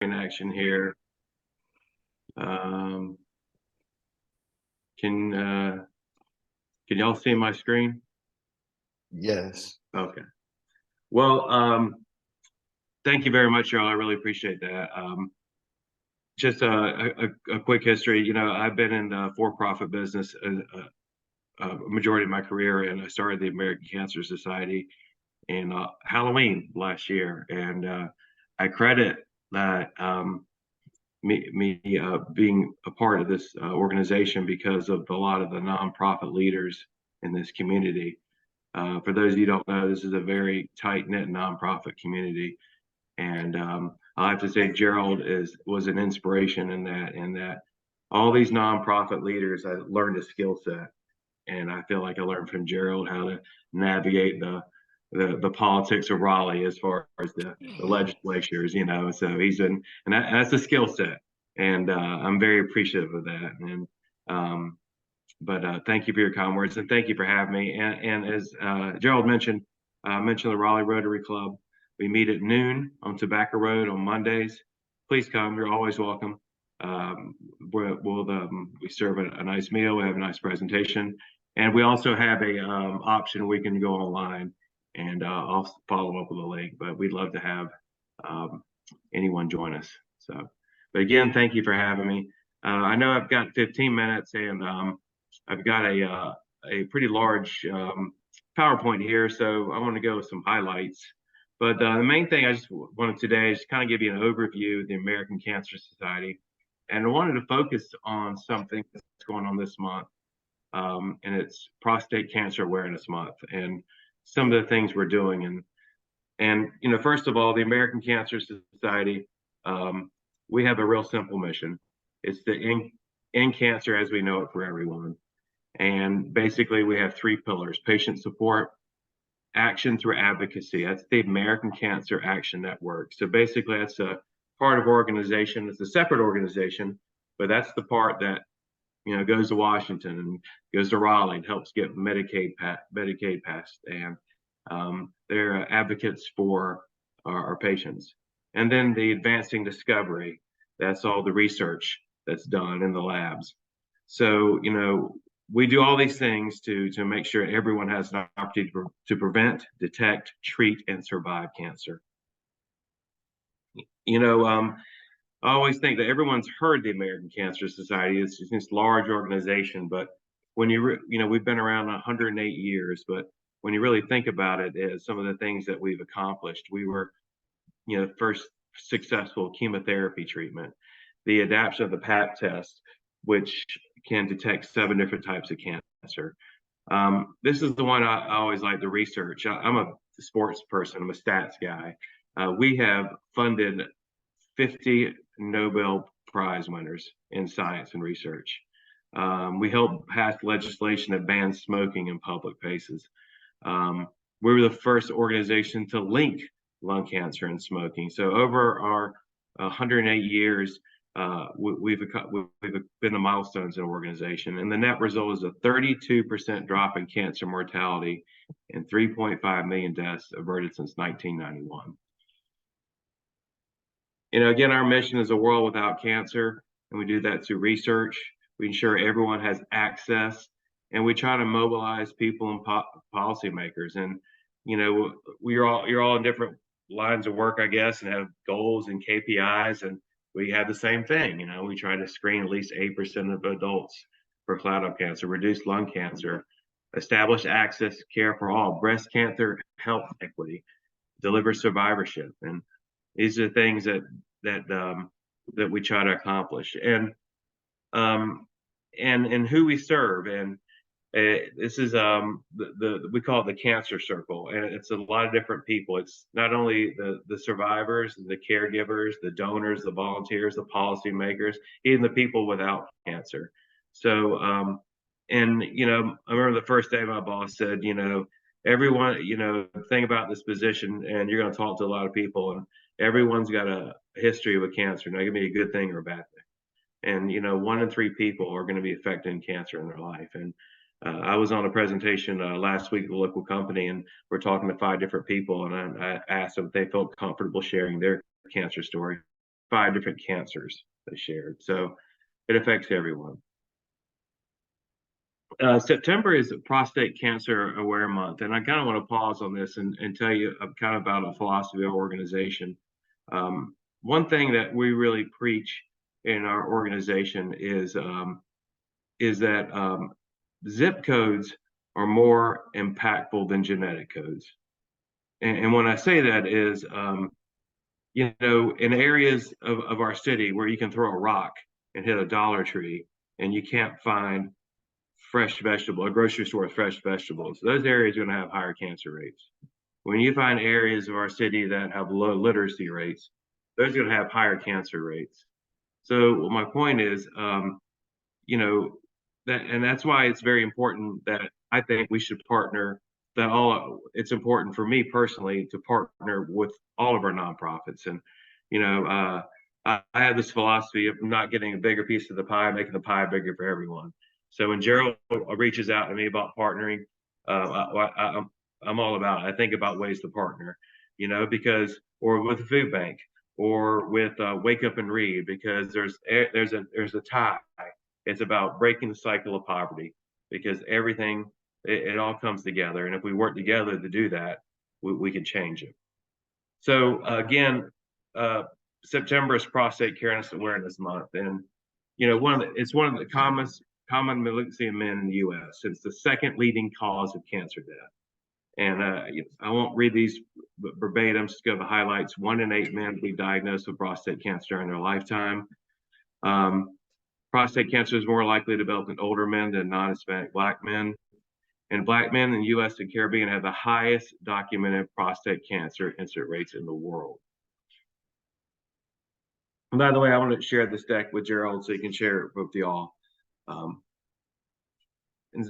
in action here. Um, can can y'all see my screen? Yes. Okay. Well, thank you very much, y'all. I really appreciate that. Just a quick history. I've been in the for-profit business a majority of my career, and I started the American Cancer Society in Halloween last year, and I credit that me being a part of this organization because of a lot of the nonprofit leaders in this community. For those of you who don't know, this is a very tight-knit nonprofit community, and I have to say Gerald was an inspiration in that all these nonprofit leaders, I learned a skill set, and I feel like I learned from Gerald how to navigate the politics of Raleigh as far as the legislatures, So he's in, and that's a skill set, and I'm very appreciative of that. And but thank you for your kind words, and thank you for having me. And as Gerald mentioned, mentioned the Raleigh Rotary Club. We meet at noon on Tobacco Road on Mondays. Please come; you're always welcome. We serve a nice meal. We have a nice presentation, and we also have a option we can go online, and I'll follow up with a link. But we'd love to have um, anyone join us. So, but again, thank you for having me. I know I've got 15 minutes, and I've got a pretty large PowerPoint here, so I want to go with some highlights. But the main thing I just wanted today is kind of give you an overview of the American Cancer Society, and I wanted to focus on something that's going on this month, and it's Prostate Cancer Awareness Month, and some of the things we're doing. And first of all, the American Cancer Society, we have a real simple mission. It's to end cancer as we know it for everyone. And basically, we have three pillars: patient support, action through advocacy. That's the American Cancer Action Network. So basically, that's a part of organization. It's a separate organization, but that's the part that goes to Washington and goes to Raleigh and helps get Medicaid passed. And they're advocates for our patients. And then the advancing discovery. That's all the research that's done in the labs. So we do all these things to make sure everyone has an opportunity to prevent, detect, treat, and survive cancer. I always think that everyone's heard the American Cancer Society. It's this large organization, but when we've been around 108 years, but when you really think about it, some of the things that we've accomplished, we were, first successful chemotherapy treatment, the adaptation of the PAP test, which can detect 7 different types of cancer. This is the one I always like to research. I'm a sports person. I'm a stats guy. We have funded 50 Nobel Prize winners in science and research. We helped pass legislation that bans smoking in public places. We were the first organization to link lung cancer and smoking. So over our 108 years, we've been the milestones in the organization, and the net result is a 32% drop in cancer mortality and 3.5 million deaths averted since 1991. Again, our mission is a world without cancer, and we do that through research. We ensure everyone has access, and we try to mobilize people and policymakers. And you're all in different lines of work, I guess, and have goals and KPIs, and we have the same thing. We try to screen at least 8% of adults for bladder cancer, reduce lung cancer, establish access care for all, breast cancer health equity, deliver survivorship, and these are things that we try to accomplish, and who we serve. And this is we call it the cancer circle, and it's a lot of different people. It's not only the survivors, the caregivers, the donors, the volunteers, the policymakers, even the people without cancer. So and I remember the first day my boss said, everyone, think about this position, and you're going to talk to a lot of people, and everyone's got a history with cancer. Now, it can be a good thing or a bad thing. And 1 in 3 people are going to be affected in cancer in their life. And I was on a presentation last week at a local company, and we're talking to 5 different people, and I asked them if they felt comfortable sharing their cancer story. 5 different cancers they shared. So it affects everyone. September is Prostate Cancer Aware Month, and I kind of want to pause on this and tell you kind of about a philosophy of organization. One thing that we really preach in our organization is that zip codes are more impactful than genetic codes. And when I say that is, you know, in areas of our city where you can throw a rock and hit a Dollar Tree and you can't find fresh vegetable, a grocery store with fresh vegetables, those areas are going to have higher cancer rates. When you find areas of our city that have low literacy rates, those are going to have higher cancer rates. So my point is, you know, and that's why it's very important that I think we should partner. It's important for me personally to partner with all of our nonprofits. And you know, I have this philosophy of not getting a bigger piece of the pie, making the pie bigger for everyone. So when Gerald reaches out to me about partnering, I'm all about it. I think about ways to partner, you know, because or with the food bank or with Wake Up and Read, because there's a tie. It's about breaking the cycle of poverty, because everything it all comes together, and if we work together to do that, we can change it. So again, September is Prostate Cancer Awareness Month, and you know it's one of the common malignancy in men in the U.S. It's the second leading cause of cancer death. And I won't read these verbatim, just go the highlights. 1 in 8 men will be diagnosed with prostate cancer during their lifetime. Prostate cancer is more likely to develop in older men than non-Hispanic Black men. And Black men in the U.S. and Caribbean have the highest documented prostate cancer incidence rates in the world. And by the way, I want to share this deck with Gerald so he can share it with y'all. And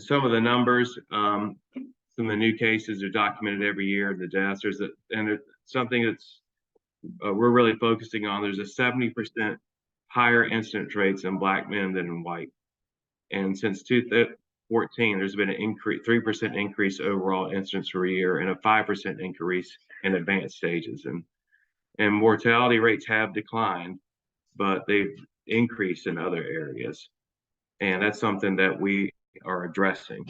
some of the numbers, some of the new cases are documented every year. The deaths, and something that's we're really focusing on. There's a 70% higher incidence rates in Black men than in white. And since 2014, there's been an 3% increase overall incidence per year, and a 5% increase in advanced stages. And mortality rates have declined, but they've increased in other areas. And that's something that we are addressing.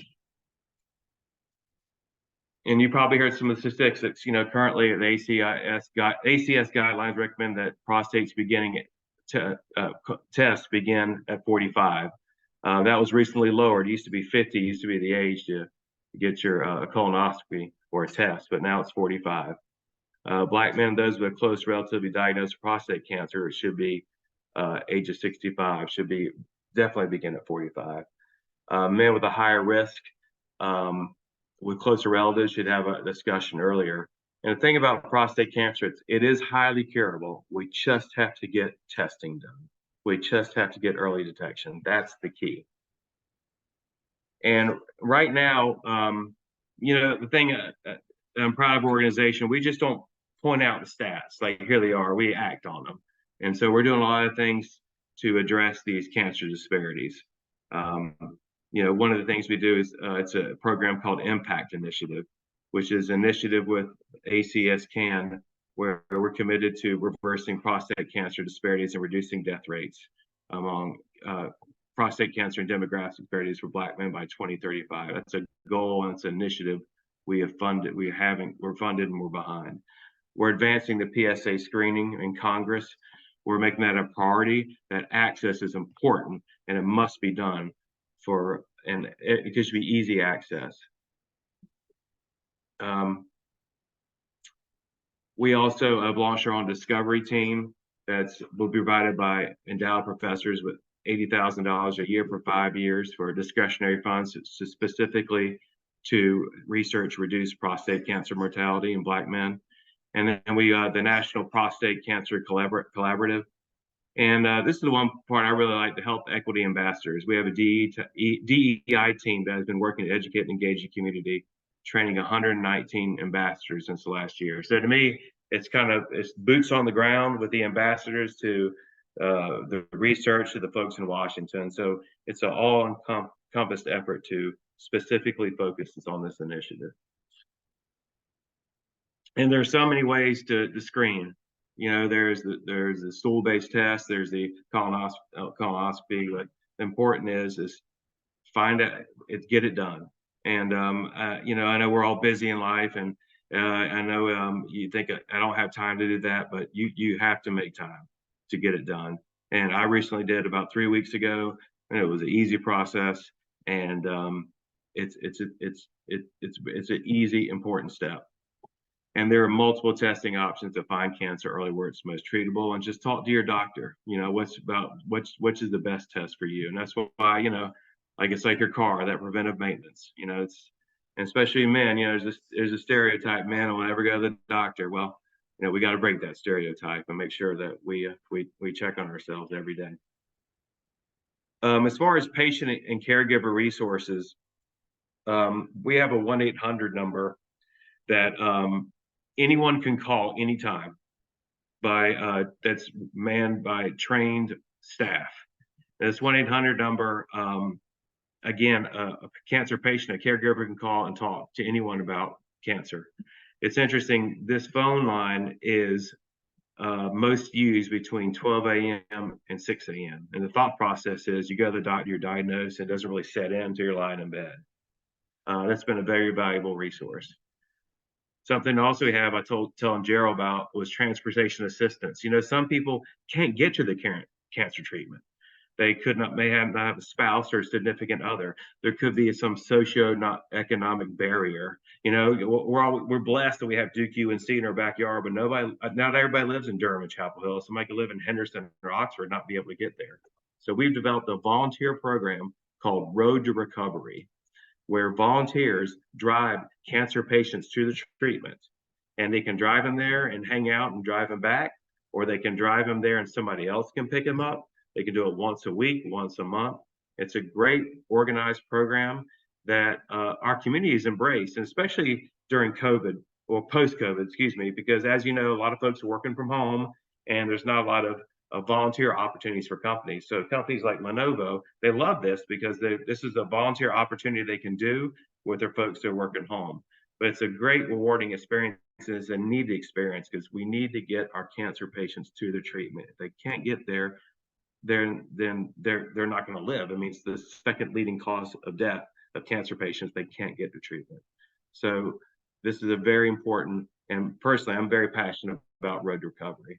And you probably heard some of the statistics. You know, currently the ACS guidelines recommend that prostates beginning tests begin at 45. That was recently lowered. It used to be 50, used to be the age to get your colonoscopy or a test, but now it's 45. Black men, those with a close relative diagnosed with prostate cancer, should be age of 65, should be definitely begin at 45. Men with a higher risk with closer relatives should have a discussion earlier. And the thing about prostate cancer, it is highly curable. We just have to get testing done. We just have to get early detection. That's the key. And right now, you know, the thing I'm proud of our organization, we just don't point out the stats like here they are. We act on them. And so we're doing a lot of things to address these cancer disparities. You know, one of the things we do is it's a program called Impact Initiative, which is an initiative with ACS CAN, where we're committed to reversing prostate cancer disparities and reducing death rates among prostate cancer and demographic disparities for Black men by 2035. That's a goal and it's an initiative we have funded. We're funded and we're behind. We're advancing the PSA screening in Congress. We're making that a priority. That access is important and it must be done and it should be easy access. We also have launched our own discovery team will be provided by endowed professors with $80,000 a year for 5 years for discretionary funds specifically to research reduced prostate cancer mortality in Black men. And then we the National Prostate Cancer Collaborative. And this is the one part I really like, the health equity ambassadors. We have a DEI team that has been working to educate and engage the community, training 119 ambassadors since the last year. So to me, it's boots on the ground with the ambassadors to the research to the folks in Washington. So it's an all-encompassed effort to specifically focus on this initiative. And there's so many ways to screen. there's the stool-based test, there's the colonoscopy. But important is find it, get it done. And I know we're all busy in life, and I know you think I don't have time to do that, but you have to make time to get it done. And I recently did about 3 weeks ago, and it was an easy process, and it's an easy, important step. And there are multiple testing options to find cancer early where it's most treatable. And just talk to your doctor. Which is the best test for you. And that's why, like it's like your car, that preventive maintenance. It's, and especially men. There's a stereotype, man will never go to the doctor. Well, we got to break that stereotype and make sure that we check on ourselves every day. As far as patient and caregiver resources, we have a 1-800 number that anyone can call anytime that's manned by trained staff. This 1-800 number, again, a cancer patient, a caregiver can call and talk to anyone about cancer. It's interesting, this phone line is most used between 12 a.m. and 6 a.m. And the thought process is you go to the doctor, you're diagnosed, it doesn't really set in until you're lying in bed. That's been a very valuable resource. Something also we have, telling Gerald about, was transportation assistance. Some people can't get to the cancer treatment. They may not have a spouse or a significant other. There could be some socio-economic barrier. We're blessed that we have Duke UNC in our backyard, but not everybody lives in Durham and Chapel Hill. Somebody could live in Henderson or Oxford and not be able to get there. So we've developed a volunteer program called Road to Recovery, where volunteers drive cancer patients to the treatment, and they can drive them there and hang out and drive them back, or they can drive them there and somebody else can pick them up. They can do it once a week, once a month. It's a great organized program that our communities embrace, and especially during COVID or post-COVID, excuse me, because as you know, a lot of folks are working from home and there's not a lot of volunteer opportunities for companies. So companies like Lenovo, they love this because this is a volunteer opportunity they can do with their folks that are working home. But it's a great rewarding experience. It's a needed experience because we need to get our cancer patients to the treatment. If they can't get there, then they're not going to live. I mean, it's the second leading cause of death of cancer patients. They can't get to treatment. So this is a very important, and personally, I'm very passionate about Road to Recovery.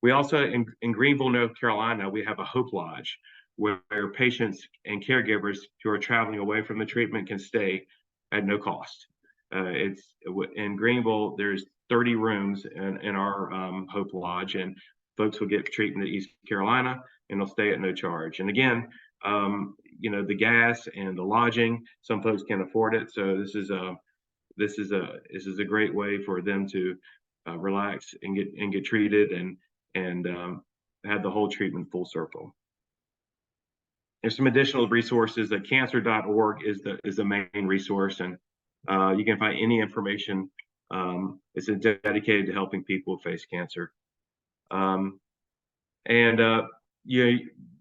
We also, in Greenville, North Carolina, we have a Hope Lodge where patients and caregivers who are traveling away from the treatment can stay at no cost. It's in Greenville, there's 30 rooms in our Hope Lodge, and folks will get treatment in East Carolina and they'll stay at no charge. And again, the gas and the lodging, some folks can't afford it. So this is a great way for them to relax and get treated and have the whole treatment full circle. There's some additional resources. That cancer.org is the main resource, and you can find any information. It's dedicated to helping people face cancer.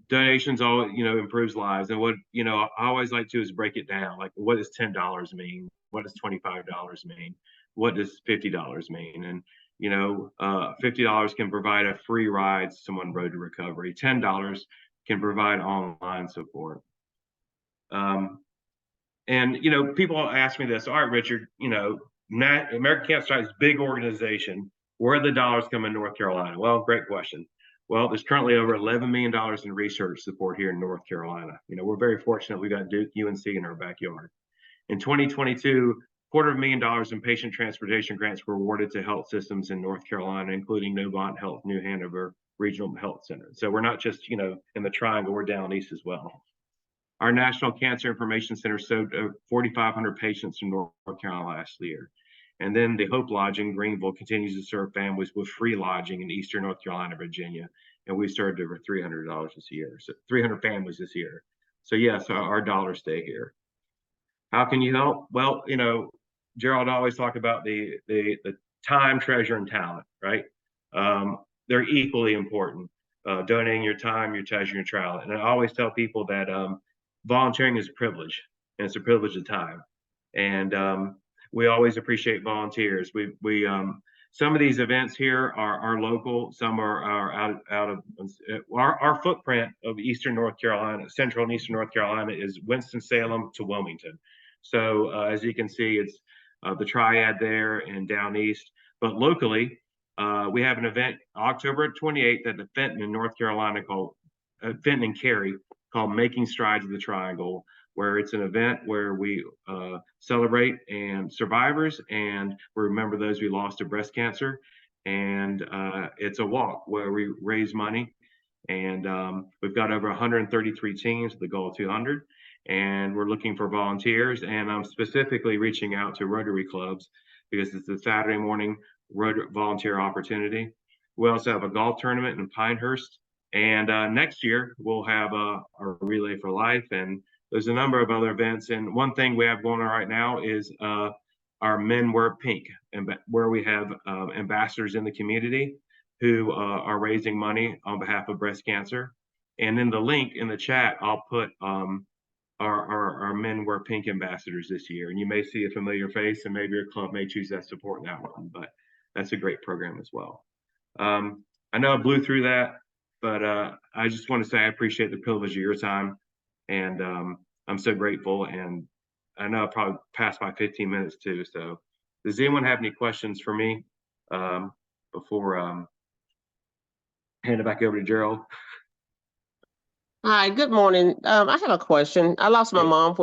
Donations all improves lives. And what I always like to is break it down. Like, what does $10 mean? What does $25 mean? What does $50 mean? And $50 can provide a free ride to someone Road to Recovery. $10 can provide online support. People ask me this. All right, Richard, American Cancer Society is a big organization. Where are the dollars coming in North Carolina? Well, great question. Well, there's currently over $11 million in research support here in North Carolina. We're very fortunate. We got Duke UNC in our backyard. In 2022, $250,000 in patient transportation grants were awarded to health systems in North Carolina, including Novant Health, New Hanover Regional Health Center. So we're not just, in the triangle, we're down east as well. Our National Cancer Information Center served 4,500 patients in North Carolina last year. And then the Hope Lodge in Greenville continues to serve families with free lodging in Eastern North Carolina, Virginia. And we served over $300 this year, so 300 families this year. So yes, our dollars stay here. How can you help? Well, Gerald always talk about the time, treasure, and talent, right? They're equally important. Donating your time, your treasure, your talent. And I always tell people that volunteering is a privilege, and it's a privilege of time. And we always appreciate volunteers. some of these events here are local, some are out of our footprint of Eastern North Carolina, Central and Eastern North Carolina is Winston-Salem to Wilmington. So as you can see, it's the triad there and down east. But locally, we have an event October 28th at the Fenton in North Carolina called Fenton and Cary called Making Strides of the Triangle, where it's an event where we celebrate and survivors and we remember those we lost to breast cancer. And it's a walk where we raise money. And we've got over 133 teams with the goal of 200. And we're looking for volunteers. And I'm specifically reaching out to Rotary clubs because it's a Saturday morning volunteer opportunity. We also have a golf tournament in Pinehurst. And next year, we'll have a Relay for Life. And there's a number of other events. And one thing we have going on right now is our Men Wear Pink, where we have ambassadors in the community who are raising money on behalf of breast cancer. And in the link in the chat, I'll put our Men Wear Pink ambassadors this year. And you may see a familiar face and maybe your club may choose that support that one, but that's a great program as well. I know I blew through that, but I just want to say I appreciate the privilege of your time. And I'm so grateful. And I know I probably passed my 15 minutes too. So does anyone have any questions for me before hand it back over to Gerald? Hi, good morning. I have a question. I lost my mom